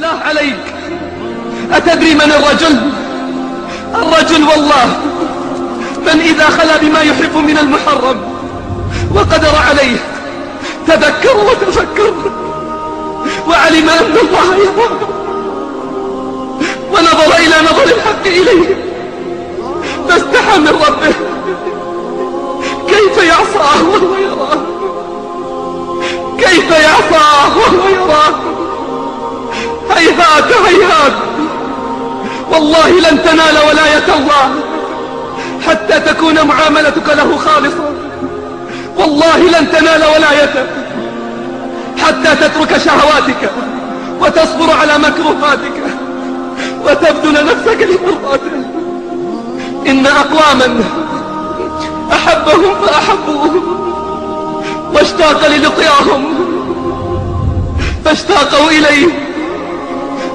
بالله عليك، أتدري من الرجل؟ الرجل والله من إذا خلا بما يحب من المحرم وقدر عليه تذكر وتفكر وعلم أن الله يراه ونظر إلى نظر الحق إليه فاستحى من ربه. كيف يعصاه وهو يراه؟ كيف يعصاه وهو يراه؟ هيهات هيهات، والله لن تنال ولاية الله حتى تكون معاملتك له خالصة. والله لن تنال ولايته حتى تترك شهواتك وتصبر على مكروهاتك وتبذل نفسك لمرضاته. إن أقواما أحبهم فأحبوه واشتاق للقياهم فاشتاقوا إليه.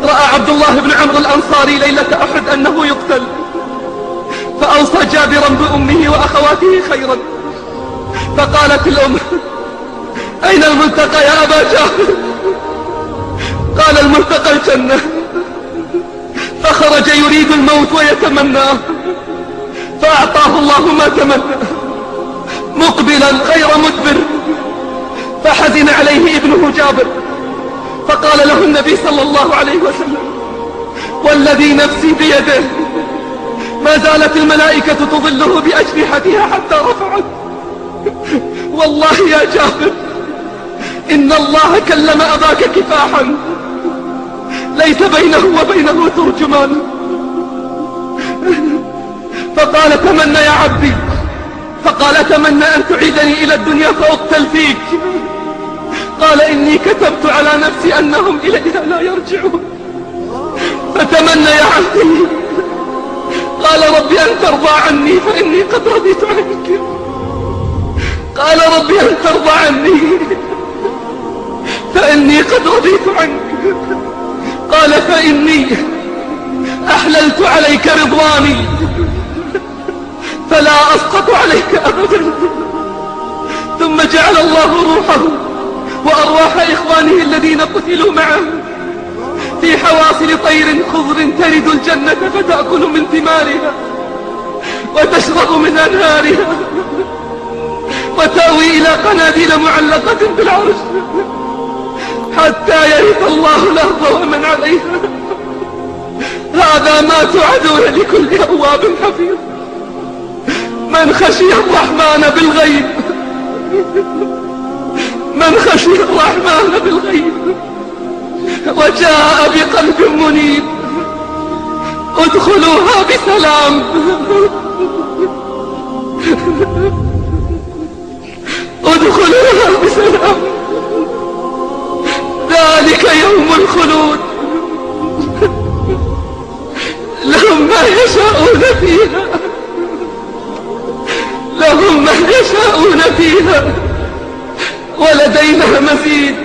رأى عبد الله بن عمرو الأنصاري ليلة أحد أنه يقتل فأوصى جابرا بأمه وأخواته خيرا، فقالت الأم: أين الملتقى يا أبا جابر؟ قال: الملتقى الجنة. فخرج يريد الموت ويتمناه فأعطاه الله ما تمنى مقبلا غير مدبر. فحزن عليه ابنه جابر فقال له النبي صلى الله عليه وسلم: والذي نفسي بيده ما زالت الملائكة تظله بأجنحتها حتى رفعت. والله يا جابر إن الله كلم أباك كفاحا ليس بينه وبينه ترجمان. فقال: تمنى يا عبدي. فقال: تمنى أن تعيدني إلى الدنيا فأقتل فيك. قال: إني كتبت على نفسي أنهم إليها لا يرجعون. فتمنى يا عبدي. قال: ربي أن ترضى عني فإني قد رضيت عنك. قال: ربي أن ترضى عني فإني قد رضيت عنك. قال: فإني أحللت عليك رضواني فلا أسقط عليك أبدا. ثم جعل الله روحه وأرواح إخوانه الذين قتلوا معه في حواصل طير خضر ترد الجنة فتأكل من ثمارها وتشرب من أنهارها وتأوي إلى قناديل معلقة بالعرش حتى يرث الله الأرض ومن عليها. هذا ما توعدون لكل أواب حفيظ من خشي الرحمن بالغيب. من خشي الرحمن بالغيب وجاء بقلب منيب. ادخلوها بسلام. ادخلوها بسلام. ذلك يوم الخلود لهم ما يشاءون فيها. لهم ما يشاءون فيها ولدينا مزيد.